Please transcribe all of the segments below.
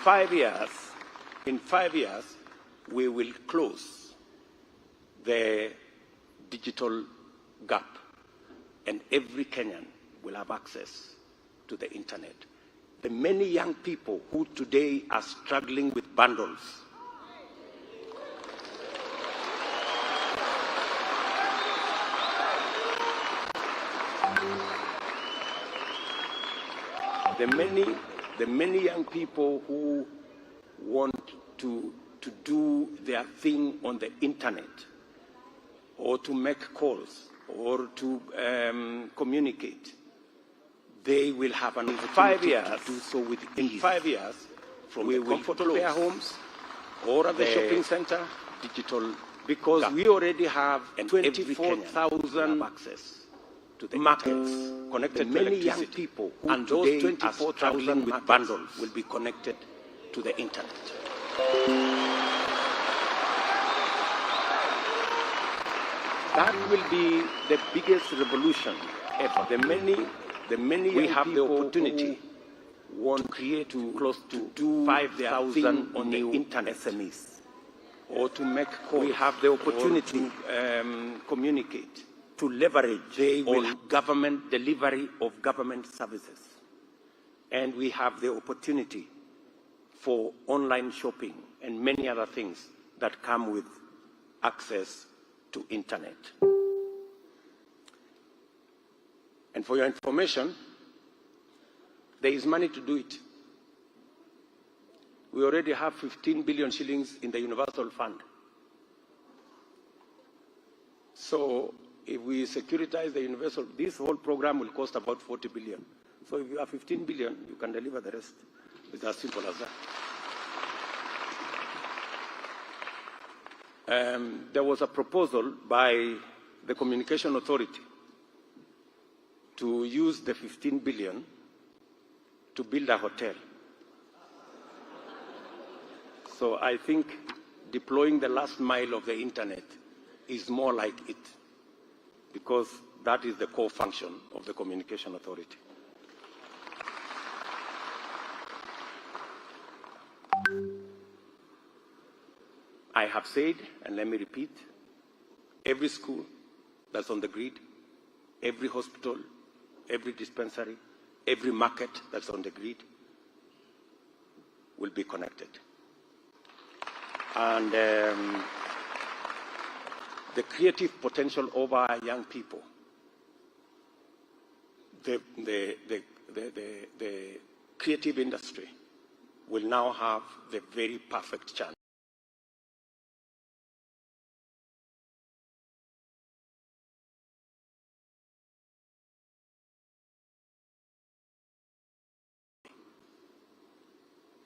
5 years, we will close the digital gap, and every Kenyan will have access to the internet. The many young people who today are struggling with bundles, the many young people who want to do their thing on the internet, or to make calls, or to communicate, they will have an opportunity to do so with ease. In 5 years, from the comfort of their homes or at the shopping center, digital, because we already have 24,000 access to the markets connected to many young people, and those 24,000 with bundles will be connected to the internet. That will be the biggest revolution ever. The many we have the opportunity to create close to 5,000 on the internet SMEs, or to make calls. We have the opportunity to communicate, to leverage on government delivery of government services, and we have the opportunity for online shopping and many other things that come with access to internet. And for your information, there is money to do it. We already have 15 billion shillings in the Universal Fund. So if we securitize the Universal, this whole program will cost about 40 billion. So if you have 15 billion, you can deliver the rest. It's as simple as that. There was a proposal by the Communication Authority to use the 15 billion to build a hotel. So I think deploying the last mile of the internet is more like it, because that is the core function of the Communication Authority. I have said, and let me repeat, every school that's on the grid, every hospital, every dispensary, every market that's on the grid will be connected. And the creative potential of our young people, the creative industry will now have the very perfect chance.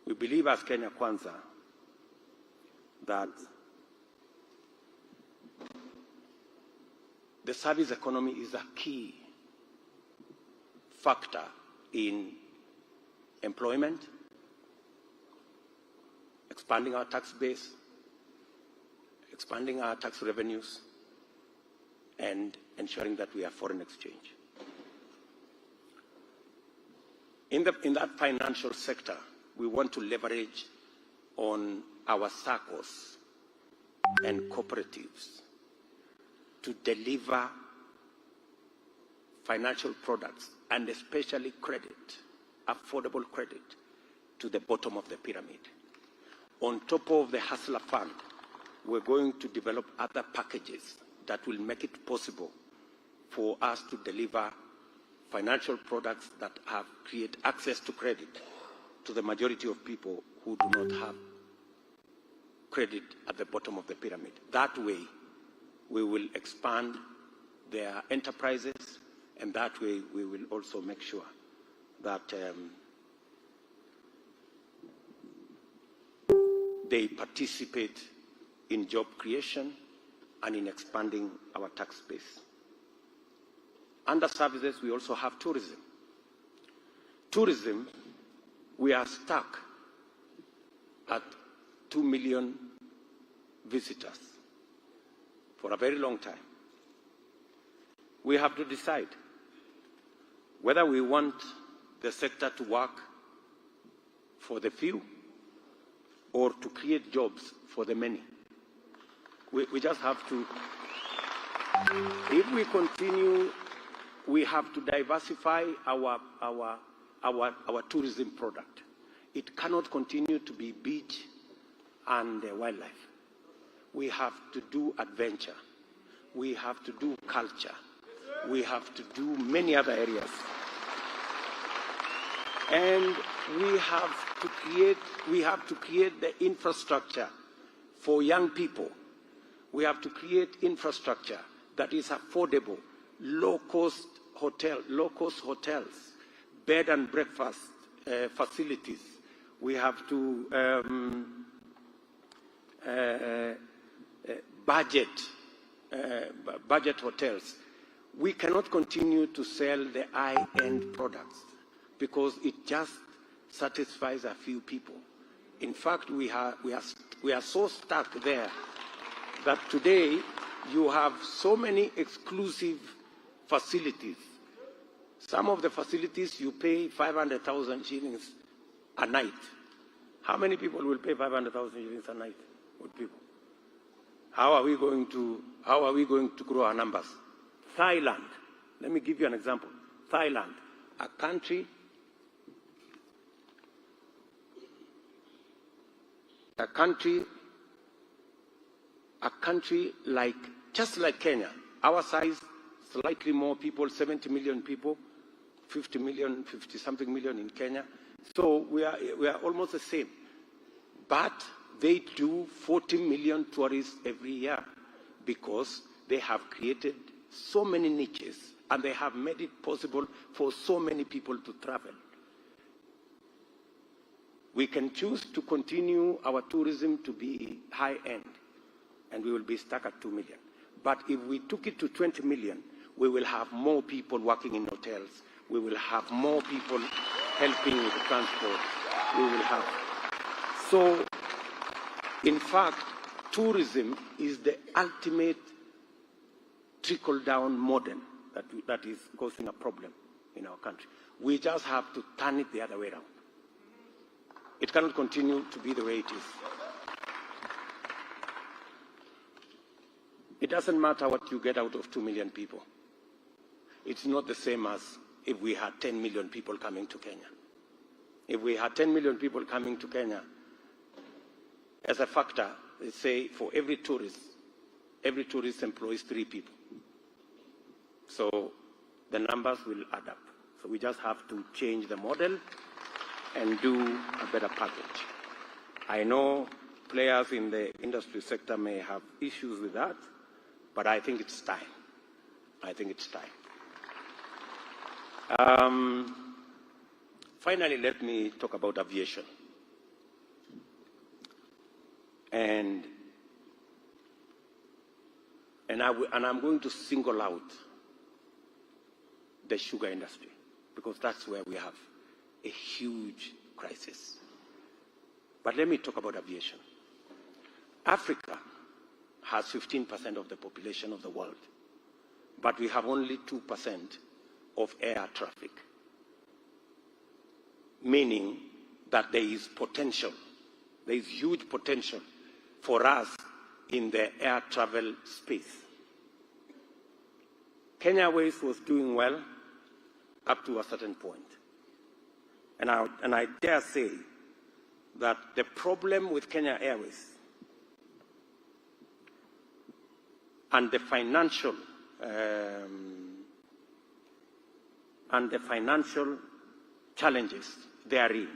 We believe as Kenya Kwanza that the service economy is a key factor in employment, expanding our tax base, expanding our tax revenues, and ensuring that we have foreign exchange. In that financial sector, we want to leverage on our SACCOs and cooperatives to deliver financial products, and especially credit, affordable credit, to the bottom of the pyramid. On top of the Hustler Fund, we're going to develop other packages that will make it possible for us to deliver financial products that create access to credit to the majority of people who do not have credit at the bottom of the pyramid. That way, we will expand their enterprises, and that way we will also make sure that they participate in job creation and in expanding our tax base. Under services, we also have tourism. Tourism, we are stuck at 2 million visitors for a very long time. We have to decide whether we want the sector to work for the few or to create jobs for the many. We just have to, if we continue, we have to diversify our tourism product. It cannot continue to be beach and wildlife. We have to do adventure. We have to do culture. We have to do many other areas. And we have to create the infrastructure for young people. We have to create infrastructure that is affordable, low-cost hotels, bed and breakfast facilities. We have to budget hotels. We cannot continue to sell the high-end products because it just satisfies a few people. In fact, we are so stuck there that today you have so many exclusive facilities. Some of the facilities you pay 500,000 shillings a night. How many people will pay 500,000 shillings a night? Good people. How are we going to grow our numbers? Thailand. Let me give you an example. Thailand, a country like, just like Kenya, our size, slightly more people, 70 million people, 50 million, 50-something million in Kenya. So we are almost the same. But they do 40 million tourists every year because they have created so many niches and they have made it possible for so many people to travel. We can choose to continue our tourism to be high-end, and we will be stuck at 2 million. But if we took it to 20 million, we will have more people working in hotels. We will have more people helping with the transport. We will have. So, in fact, tourism is the ultimate trickle-down model that is causing a problem in our country. We just have to turn it the other way around. It cannot continue to be the way it is. It doesn't matter what you get out of 2 million people. It's not the same as if we had 10 million people coming to Kenya. If we had 10 million people coming to Kenya, as a factor, they say for every tourist employs 3 people. So the numbers will add up. So we just have to change the model and do a better package. I know players in the industry sector may have issues with that, but I think it's time. I think it's time. Finally, let me talk about aviation. And I'm going to single out the sugar industry because that's where we have a huge crisis. But let me talk about aviation. Africa has 15% of the population of the world, but we have only 2% of air traffic, meaning that there is potential, there is huge potential for us in the air travel space. Kenya Airways was doing well up to a certain point. And I dare say that the problem with Kenya Airways and the financial challenges therein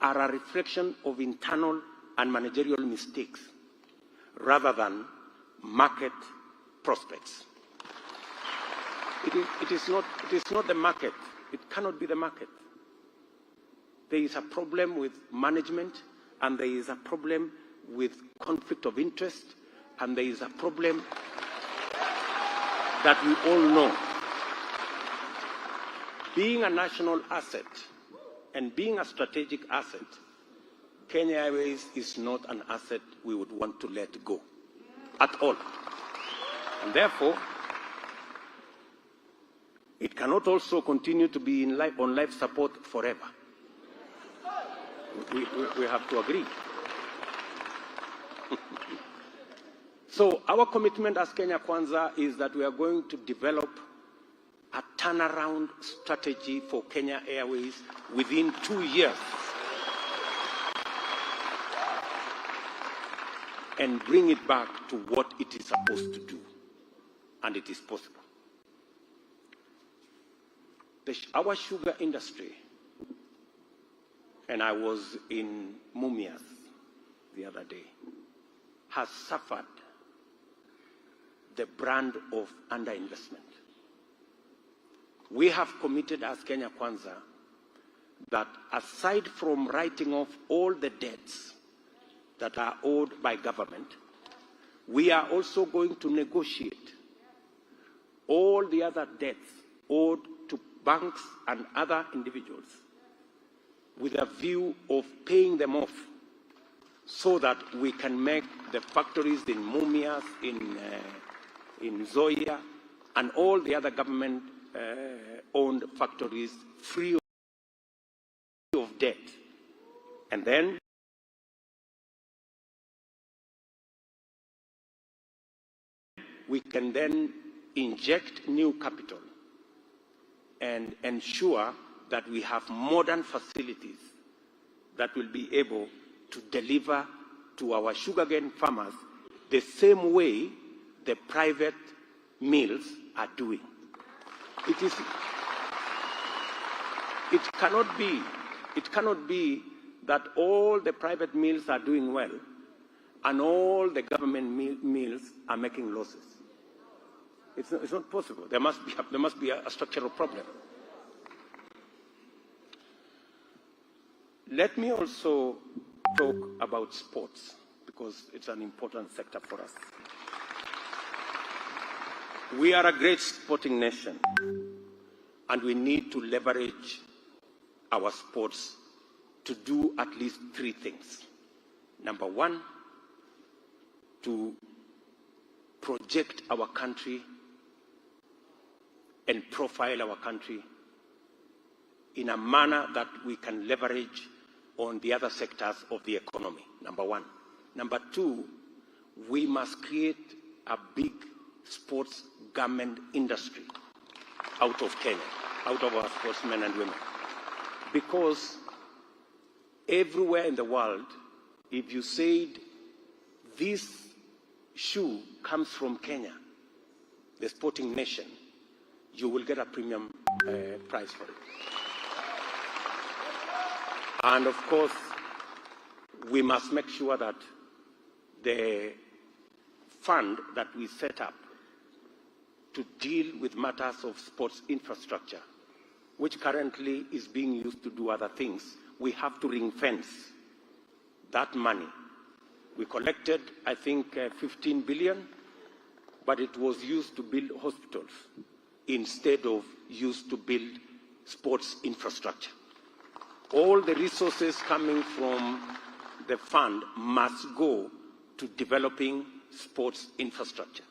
are a reflection of internal and managerial mistakes rather than market prospects. It is not the market. It cannot be the market. There is a problem with management, and there is a problem with conflict of interest, and there is a problem that we all know. Being a national asset and being a strategic asset, Kenya Airways is not an asset we would want to let go at all. And therefore, it cannot also continue to be on life support forever. We have to agree. So our commitment as Kenya Kwanza is that we are going to develop a turnaround strategy for Kenya Airways within 2 years and bring it back to what it is supposed to do. And it is possible. Our sugar industry, and I was in Mumias the other day, has suffered the brand of underinvestment. We have committed as Kenya Kwanza that aside from writing off all the debts that are owed by government, we are also going to negotiate all the other debts owed to banks and other individuals with a view of paying them off so that we can make the factories in Mumias, in Zoya, and all the other government-owned factories free of debt. And then we can then inject new capital and ensure that we have modern facilities that will be able to deliver to our sugarcane farmers the same way the private mills are doing. It cannot be that all the private mills are doing well and all the government mills are making losses. It's not possible. There must be a structural problem. Let me also talk about sports, because it's an important sector for us. We are a great sporting nation, and we need to leverage our sports to do at least 3 things. Number 1, to project our country and profile our country in a manner that we can leverage on the other sectors of the economy, number 1. Number 2, we must create a big sports garment industry out of Kenya, out of our sportsmen and women. Because everywhere in the world, if you said this shoe comes from Kenya, the sporting nation, you will get a premium price for it. And of course, we must make sure that the fund that we set up to deal with matters of sports infrastructure, which currently is being used to do other things, we have to ring-fence that money. We collected, I think, 15 billion, but it was used to build hospitals instead of used to build sports infrastructure. All the resources coming from the fund must go to developing sports infrastructure.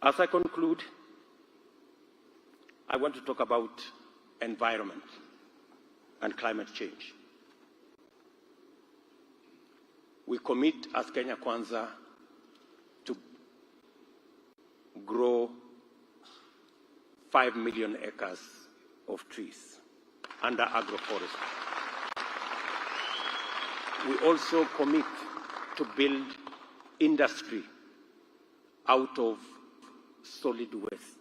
As I conclude, I want to talk about environment and climate change. We commit as Kenya Kwanza to grow 5 million acres of trees under agroforestry. We also commit to build industry out of solid waste.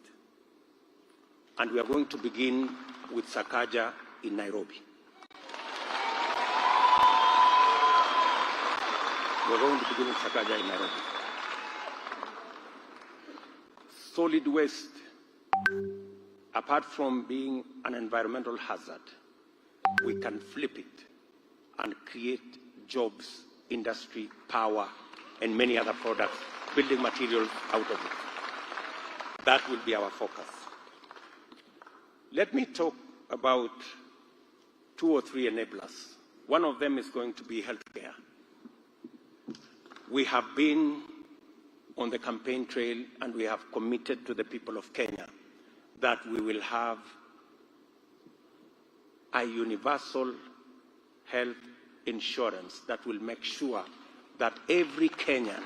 And we are going to begin with Sakaja in Nairobi. We're going to begin with Sakaja in Nairobi. Solid waste, apart from being an environmental hazard, we can flip it and create jobs, industry, power, and many other products, building materials out of it. That will be our focus. Let me talk about 2 or 3 enablers. One of them is going to be healthcare. We have been on the campaign trail and we have committed to the people of Kenya that we will have a universal health insurance that will make sure that every Kenyan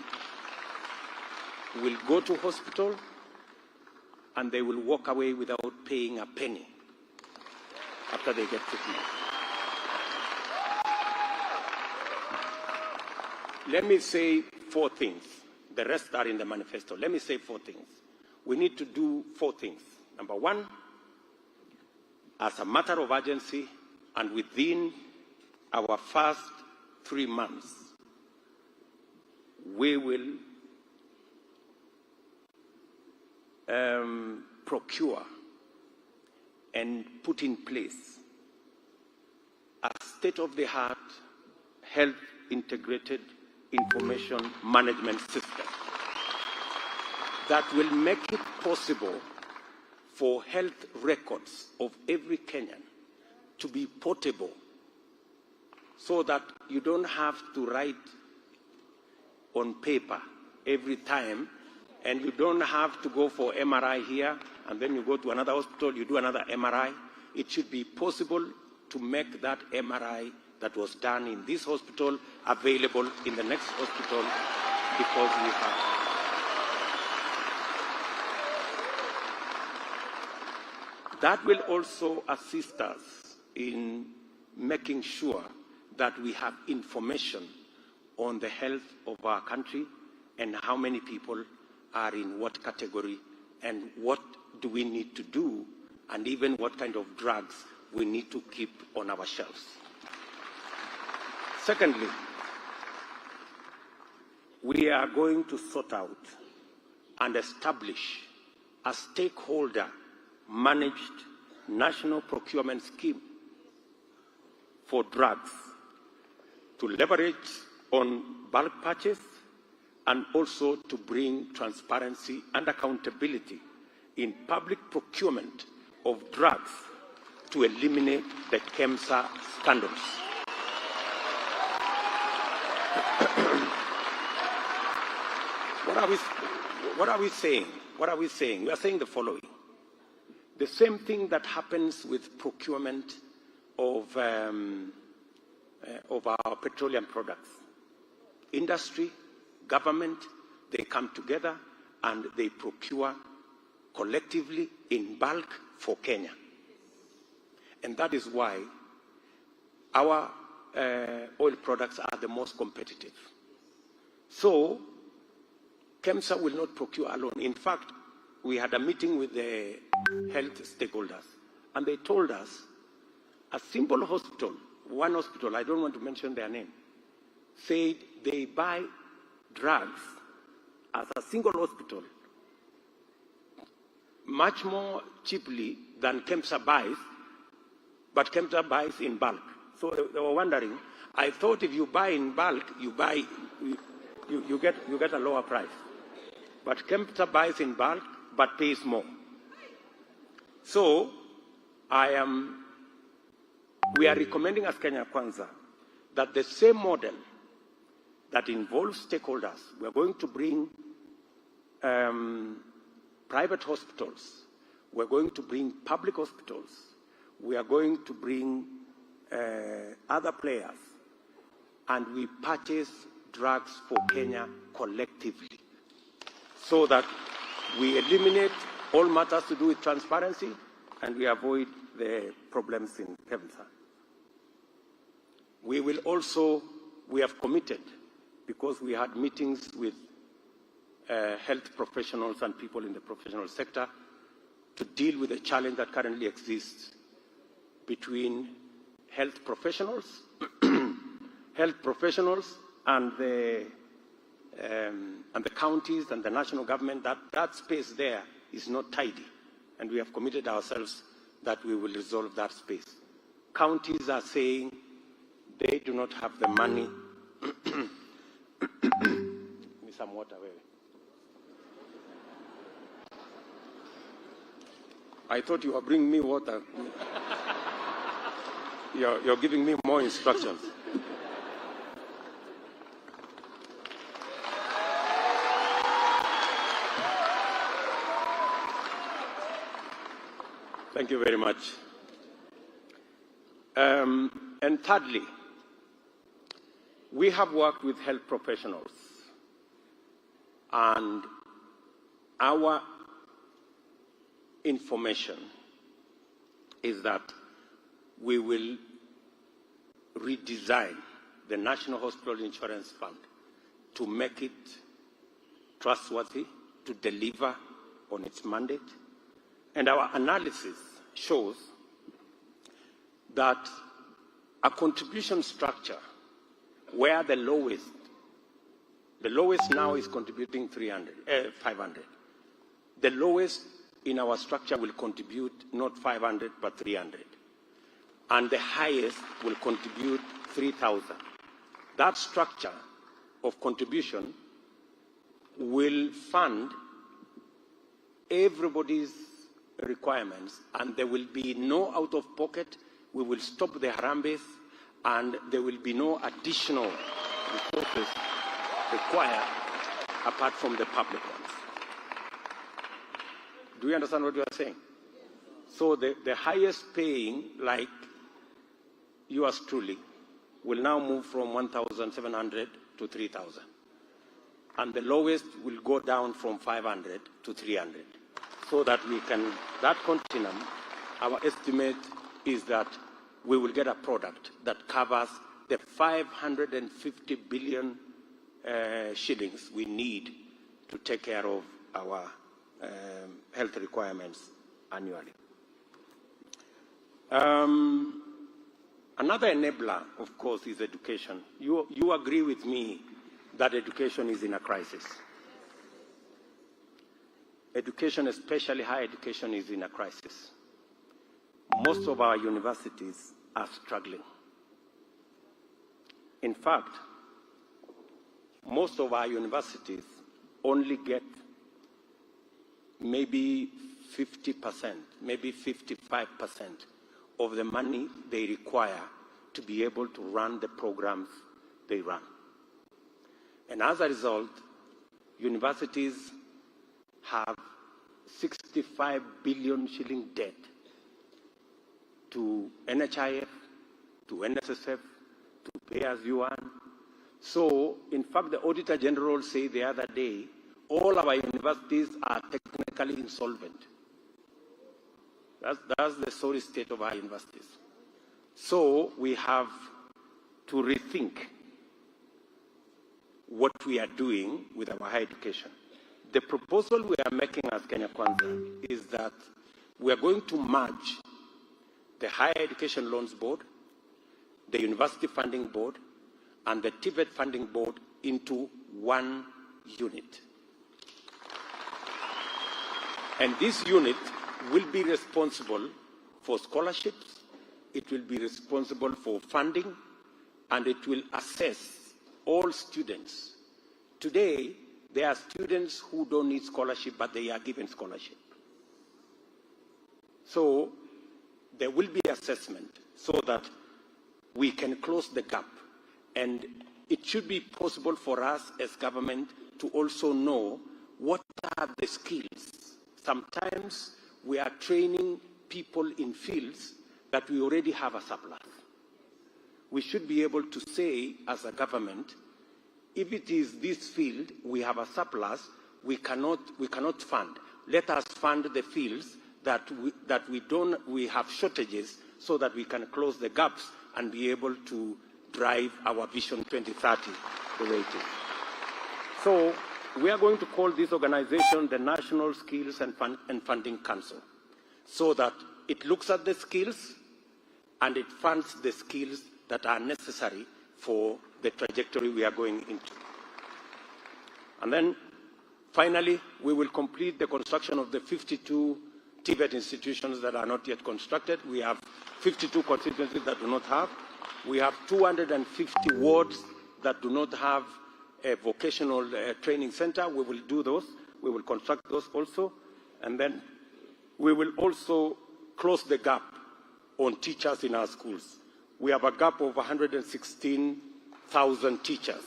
will go to hospital and they will walk away without paying a penny after they get treatment. Let me say 4 things. The rest are in the manifesto. Let me say 4 things. We need to do 4 things. Number 1, as a matter of urgency and within our first 3 months, we will procure and put in place a state-of-the-art health integrated information management system that will make it possible for health records of every Kenyan to be portable, so that you don't have to write on paper every time, and you don't have to go for MRI here, and then you go to another hospital, you do another MRI. It should be possible to make that MRI that was done in this hospital available in the next hospital, because we have. That will also assist us in making sure that we have information on the health of our country and how many people are in what category and what do we need to do, and even what kind of drugs we need to keep on our shelves. Secondly, we are going to sort out and establish a stakeholder-managed national procurement scheme for drugs to leverage on bulk purchase and also to bring transparency and accountability in public procurement of drugs to eliminate the KEMSA scandals. What are we saying? What are we saying? We are saying the following. The same thing that happens with procurement of our petroleum products. Industry, government, they come together and they procure collectively in bulk for Kenya. And that is why our oil products are the most competitive. So, KEMSA will not procure alone. In fact, we had a meeting with the health stakeholders, and they told us a simple hospital, one hospital, I don't want to mention their name, said they buy drugs as a single hospital much more cheaply than KEMSA buys, but KEMSA buys in bulk. So they were wondering, I thought if you buy in bulk, you get a lower price. But KEMSA buys in bulk, but pays more. So we are recommending as Kenya Kwanza that the same model that involves stakeholders, we are going to bring private hospitals, we are going to bring public hospitals, we are going to bring other players, and we purchase drugs for Kenya collectively, so that we eliminate all matters to do with transparency and we avoid the problems in KEMSA. We will also, we have committed, because we had meetings with health professionals and people in the professional sector, to deal with the challenge that currently exists between health professionals, and the counties and the national government. That space there is not tidy, and we have committed ourselves that we will resolve that space. Counties are saying they do not have the money. Give me some water, baby. I thought you were bringing me water. You're giving me more instructions. Thank you very much. And thirdly, We have worked with health professionals, and our information is that we will redesign the National Hospital Insurance Fund to make it trustworthy, to deliver on its mandate. And our analysis shows that a contribution structure where the lowest now is contributing 500. The lowest in our structure will contribute not 500 but 300. And the highest will contribute 3,000. That structure of contribution will fund everybody's requirements, and there will be no out-of-pocket. We will stop the Harambes, and there will be no additional resources required apart from the public ones. Do you understand what you are saying? So the highest paying, like yours truly, will now move from 1,700 to 3,000. And the lowest will go down from 500 to 300. So that we can, that continuum, our estimate is that we will get a product that covers the 550 billion shillings we need to take care of our health requirements annually. Another enabler, of course, is education. You agree with me that education is in a crisis. Education, especially higher education, is in a crisis. Most of our universities are struggling. In fact, most of our universities only get maybe 50%, maybe 55% of the money they require to be able to run the programs they run. And as a result, universities have 65 billion shilling debt to NHIF, to NSSF, to pay as you earn. So, in fact, the Auditor General said the other day, all our universities are technically insolvent. That's the sorry state of our universities. So, we have to rethink what we are doing with our higher education. The proposal we are making as Kenya Kwanza is that we are going to merge the Higher Education Loans Board, the University Funding Board, and the TVET Funding Board into one unit. And this unit will be responsible for scholarships, it will be responsible for funding, and it will assess all students. Today, there are students who don't need scholarship, but they are given scholarship. So there will be assessment so that we can close the gap. And it should be possible for us as government to also know what are the skills. Sometimes we are training people in fields that we already have a surplus. We should be able to say as a government, if it is this field, we have a surplus, we cannot fund. Let us fund the fields that we have shortages so that we can close the gaps and be able to drive our Vision 2030 the way it is. So we are going to call this organization the National Skills and Funding Council, so that it looks at the skills and it funds the skills that are necessary for the trajectory we are going into. And then, finally, we will complete the construction of the 52 TVET institutions that are not yet constructed. We have 52 constituencies that do not have. We have 250 wards that do not have a vocational training center. We will do those. We will construct those also. And then we will also close the gap on teachers in our schools. We have a gap of 116,000 teachers.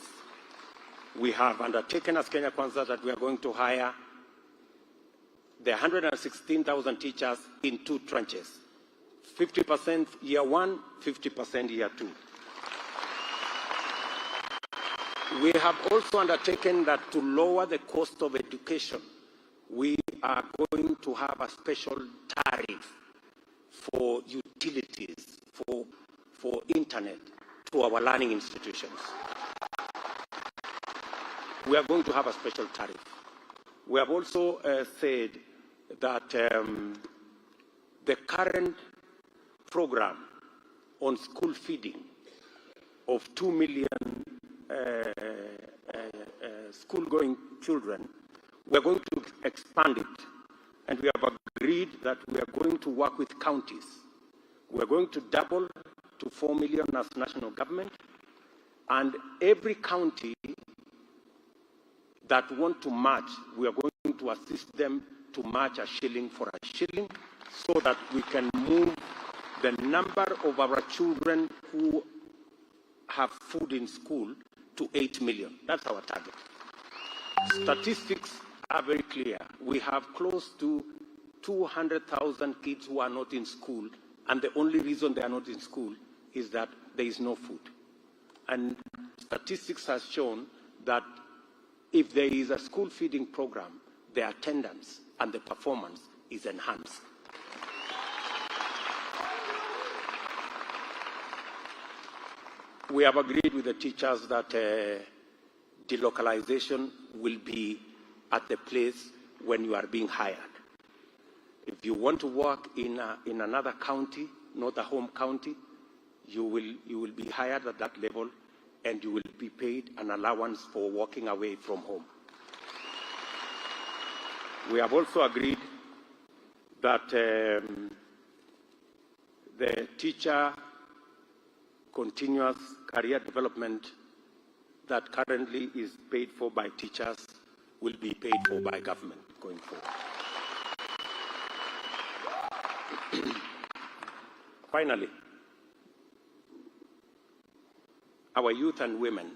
We have undertaken as Kenya Kwanza that we are going to hire the 116,000 teachers in two tranches, 50% year one, 50% year two. We have also undertaken that to lower the cost of education, we are going to have a special tariff for utilities, for internet to our learning institutions. We are going to have a special tariff. We have also said that the current program on school feeding of 2 million school-going children, we are going to expand it. And we have agreed that we are going to work with counties. We are going to double to 4 million as national government. And every county that want to match, we are going to assist them to match a shilling for a shilling so that we can move the number of our children who have food in school to 8 million. That's our target. Statistics are very clear. We have close to 200,000 kids who are not in school, and the only reason they are not in school is that there is no food. And statistics has shown that if there is a school feeding program, the attendance and the performance is enhanced. We have agreed with the teachers that delocalization will be at the place when you are being hired. If you want to work in another county, not a home county, you will be hired at that level, and you will be paid an allowance for walking away from home. We have also agreed that the teacher continuous career development that currently is paid for by teachers will be paid for by government going forward. Finally, our youth and women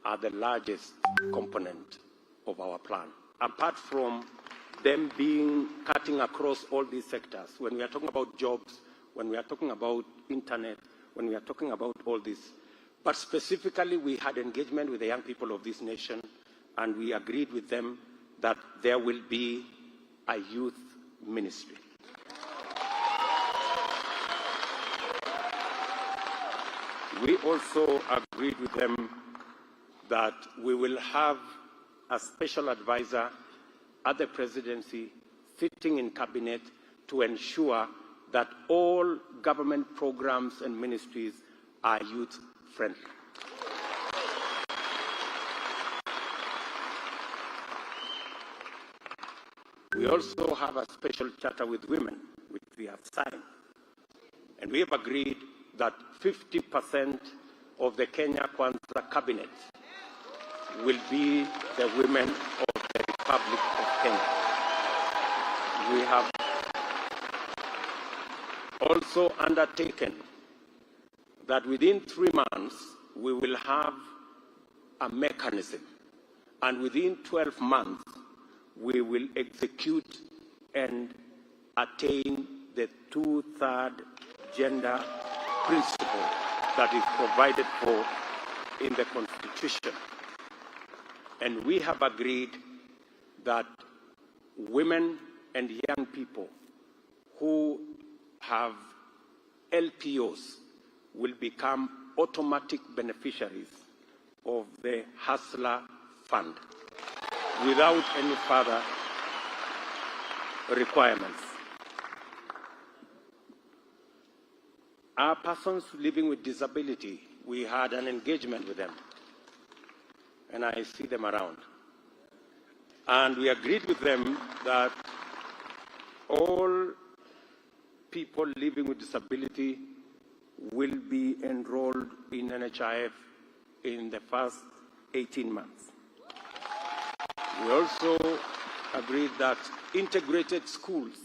are the largest component of our plan. Apart from them being cutting across all these sectors, when we are talking about jobs, when we are talking about internet, when we are talking about all this, but specifically we had engagement with the young people of this nation, and we agreed with them that there will be a youth ministry. We also agreed with them that we will have a special advisor at the presidency sitting in cabinet to ensure that all government programs and ministries are youth-friendly. We also have a special charter with women, which we have signed. And we have agreed that 50% of the Kenya Kwanza cabinet will be the women of the Republic of Kenya. We have also undertaken that within 3 months we will have a mechanism, and within 12 months we will execute and attain the 2/3 gender principle that is provided for in the Constitution. And we have agreed that women and young people who have LPOs will become automatic beneficiaries of the Hustler Fund without any further requirements. Our persons living with disability, we had an engagement with them, and I see them around. And we agreed with them that all people living with disability will be enrolled in NHIF in the first 18 months. We also agreed that integrated schools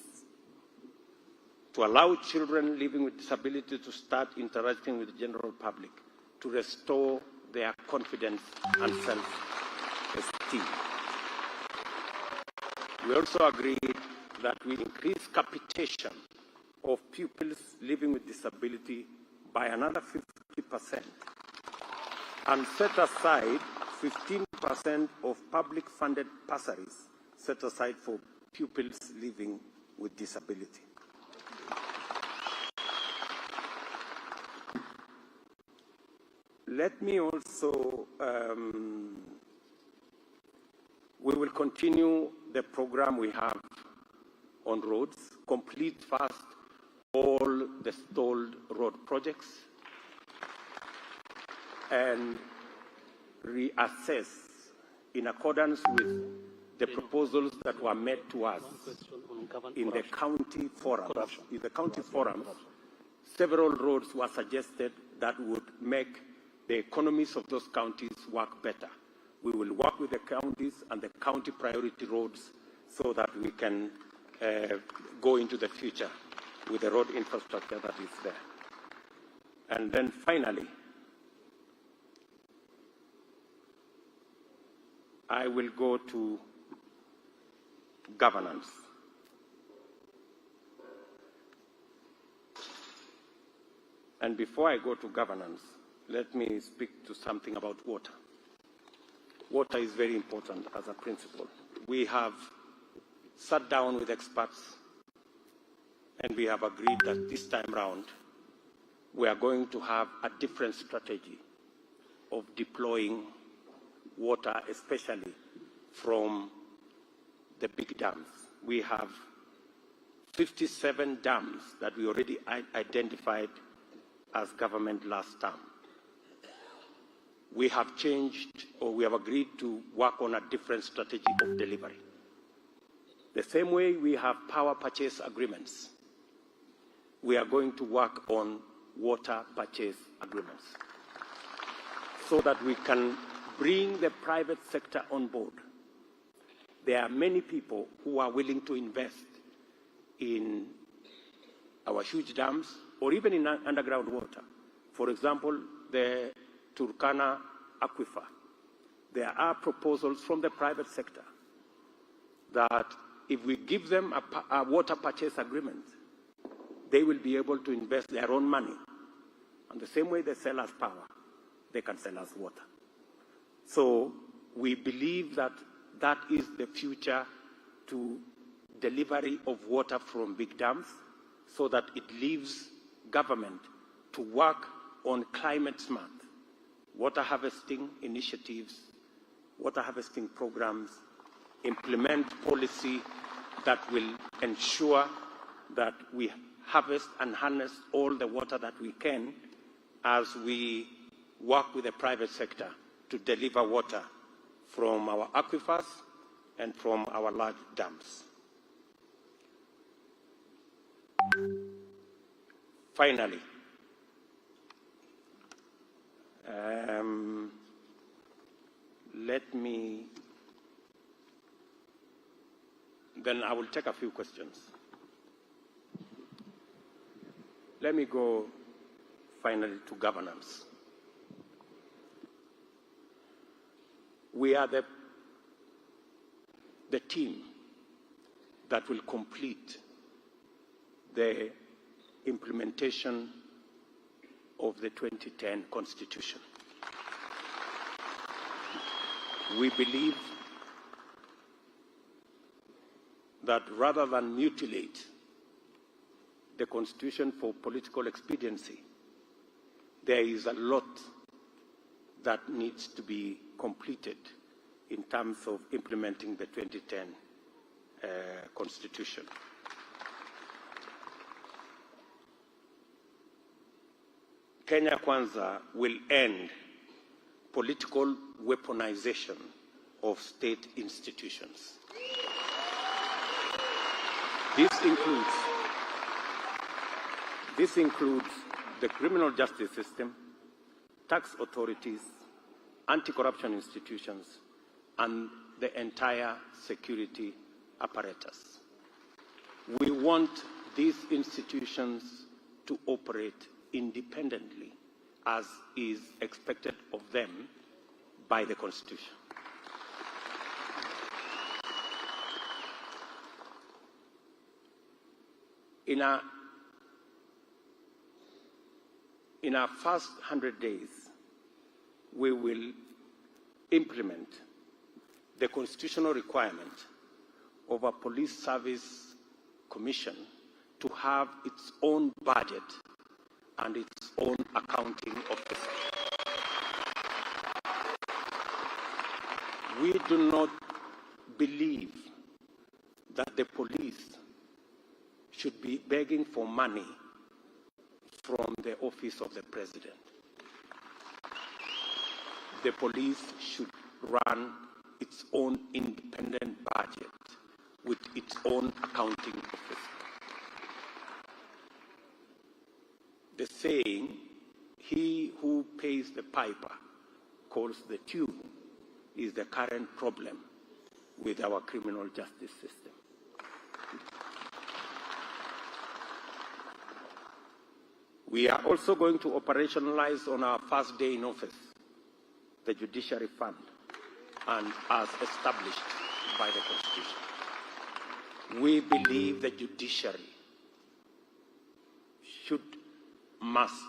to allow children living with disability to start interacting with the general public, to restore their confidence and self-esteem. We also agreed that we increase capitation of pupils living with disability by another 50%, and set aside 15% of public-funded bursaries set aside for pupils living with disability. Let me also, we will continue the program we have on roads, complete fast all the stalled road projects, and reassess in accordance with the proposals that were made to us in the county forums. In the county forums, several roads were suggested that would make the economies of those counties work better. We will work with the counties and the county priority roads so that we can go into the future with the road infrastructure that is there. And then finally, I will go to governance. And before I go to governance, let me speak to something about water. Water is very important as a principle. We have sat down with experts and we have agreed that this time round we are going to have a different strategy of deploying water, especially from the big dams. We have 57 dams that we already identified as government last term. We have changed, or we have agreed to work on a different strategy of delivery. The same way we have power purchase agreements, we are going to work on water purchase agreements so that we can bring the private sector on board. There are many people who are willing to invest in our huge dams or even in underground water. For example, the Turkana aquifer. There are proposals from the private sector that if we give them a water purchase agreement, they will be able to invest their own money. And the same way they sell us power, they can sell us water. So we believe that that is the future to delivery of water from big dams, so that it leaves government to work on climate smart water harvesting initiatives, water harvesting programs, implement policy that will ensure that we harvest and harness all the water that we can as we work with the private sector to deliver water from our aquifers and from our large dams. Finally, then I will take a few questions. Let me go finally to governance. We are the team that will complete the implementation of the 2010 Constitution. We believe that rather than mutilate the Constitution for political expediency, there is a lot that needs to be completed in terms of implementing the 2010 Constitution. Kenya Kwanza will end political weaponization of state institutions. This includes the criminal justice system, tax authorities, anti-corruption institutions, and the entire security apparatus. We want these institutions to operate independently, as is expected of them by the Constitution. In our first 100 days, we will implement the constitutional requirement of a police service commission to have its own budget and its own accounting officer. We do not believe that the police should be begging for money from the office of the president. The police should run its own independent budget with its own accounting office. The saying, "He who pays the piper calls the tune," is the current problem with our criminal justice system. We are also going to operationalize on our first day in office the Judiciary Fund, and as established by the Constitution. We believe the judiciary must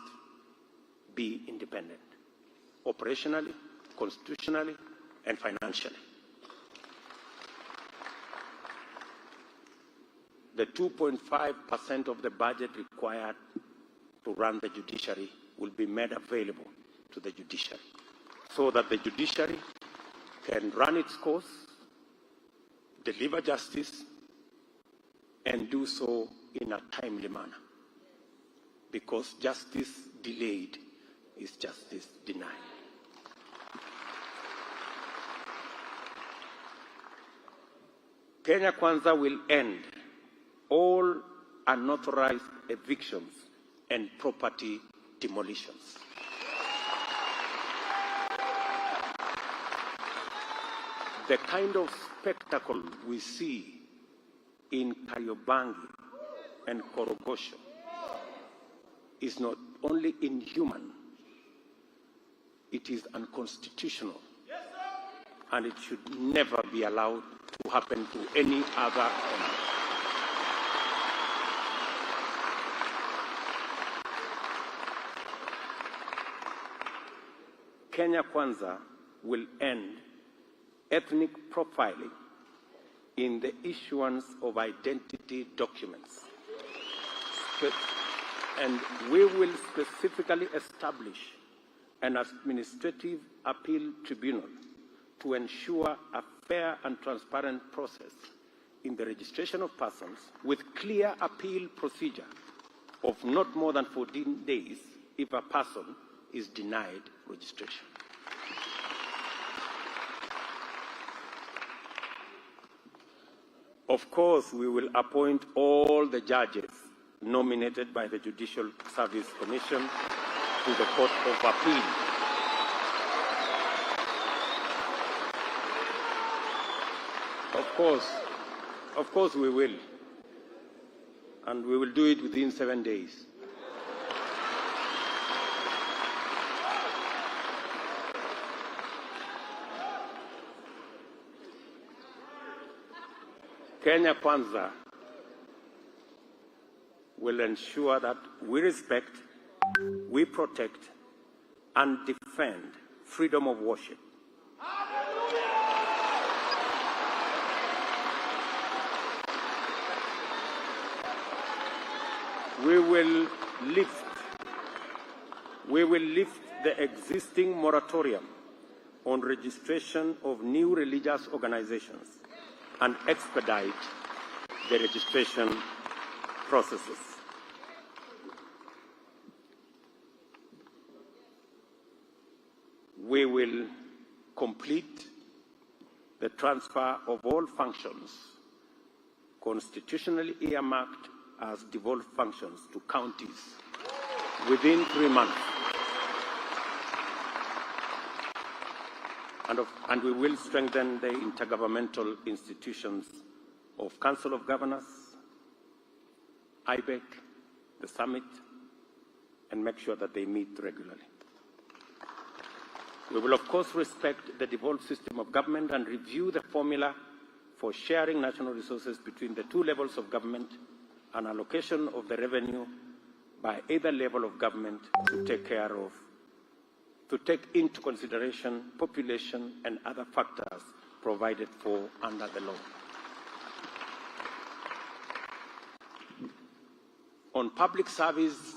be independent, operationally, constitutionally, and financially. The 2.5% of the budget required to run the judiciary will be made available to the judiciary so that the judiciary can run its course, deliver justice, and do so in a timely manner. Because justice delayed is justice denied. Kenya Kwanza will end all unauthorized evictions and property demolitions. The kind of spectacle we see in Kariobangi and Korogosho is not only inhuman, it is unconstitutional, and it should never be allowed to happen to any other owner. Kenya Kwanza will end ethnic profiling in the issuance of identity documents. And we will specifically establish an administrative appeal tribunal to ensure a fair and transparent process in the registration of persons with clear appeal procedure of not more than 14 days if a person is denied registration. Of course, we will appoint all the judges nominated by the Judicial Service Commission to the Court of Appeal. Of course we will. And we will do it within 7 days. Kenya Kwanza will ensure that we respect, we protect, and defend freedom of worship. We will lift the existing moratorium on registration of new religious organizations and expedite the registration processes. We will complete the transfer of all functions constitutionally earmarked as devolved functions to counties within 3 months. And we will strengthen the intergovernmental institutions of Council of Governors, IBEC, the Summit, and make sure that they meet regularly. We will, of course, respect the devolved system of government and review the formula for sharing national resources between the two levels of government and allocation of the revenue by either level of government to take care of to take into consideration population and other factors provided for under the law. On public service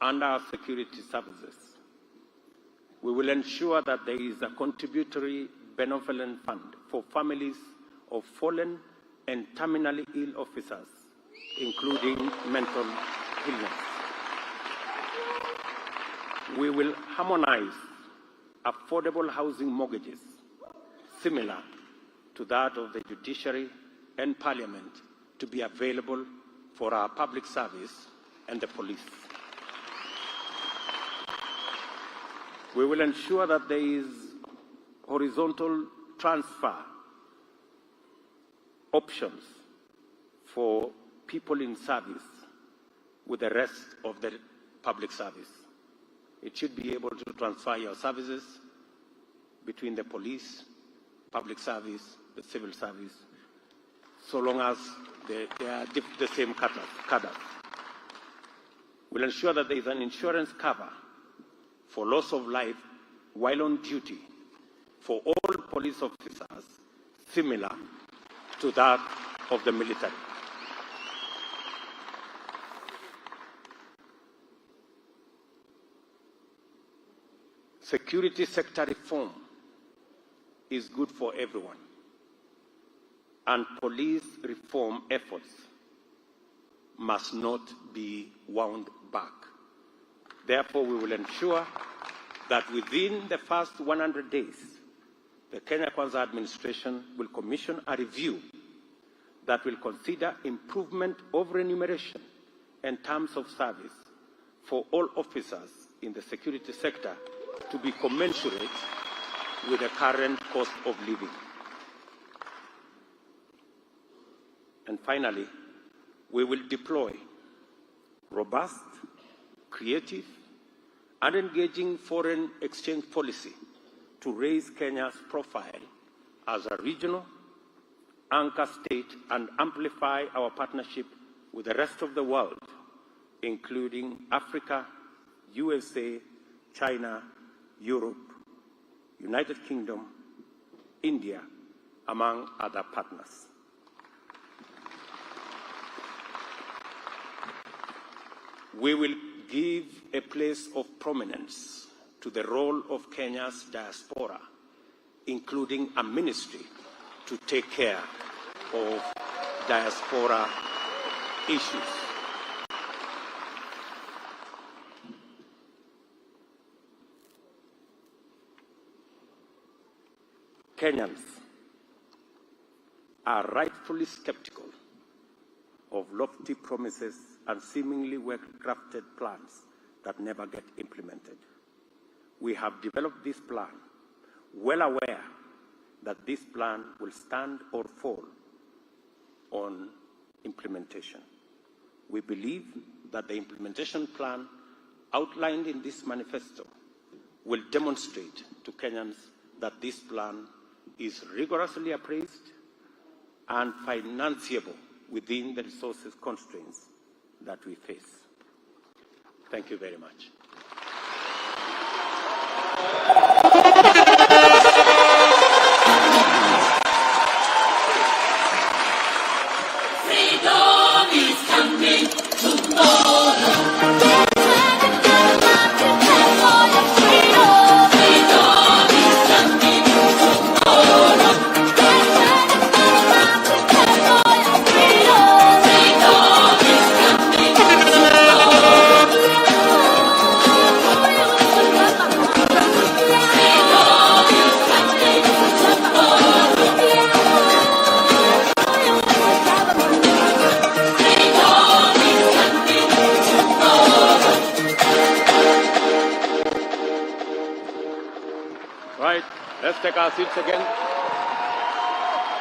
under our security services, we will ensure that there is a contributory benevolent fund for families of fallen and terminally ill officers, including mental illness. We will harmonize affordable housing mortgages similar to that of the judiciary and parliament to be available for our public service and the police. We will ensure that there is horizontal transfer options for people in service with the rest of the public service. It should be able to transfer your services between the police, public service, the civil service, so long as they are the same cadre. We'll ensure that there is an insurance cover for loss of life while on duty for all police officers, similar to that of the military. Security sector reform is good for everyone, and police reform efforts must not be wound back. Therefore, we will ensure that within the first 100 days, the Kenya Kwanza administration will commission a review that will consider improvement of remuneration and terms of service for all officers in the security sector to be commensurate with the current cost of living. And finally, we will deploy robust, creative, and engaging foreign exchange policy to raise Kenya's profile as a regional anchor state and amplify our partnership with the rest of the world, including Africa, USA, China, Europe, United Kingdom, India, among other partners. We will give a place of prominence to the role of Kenya's diaspora, including a ministry to take care of diaspora issues. Kenyans are rightfully skeptical of lofty promises and seemingly well-crafted plans that never get implemented. We have developed this plan, well aware that this plan will stand or fall on implementation. We believe that the implementation plan outlined in this manifesto will demonstrate to Kenyans that this plan is rigorously appraised and financeable within the resources constraints that we face. Thank you very much. Freedom is coming tomorrow. Right, let's take our seats again.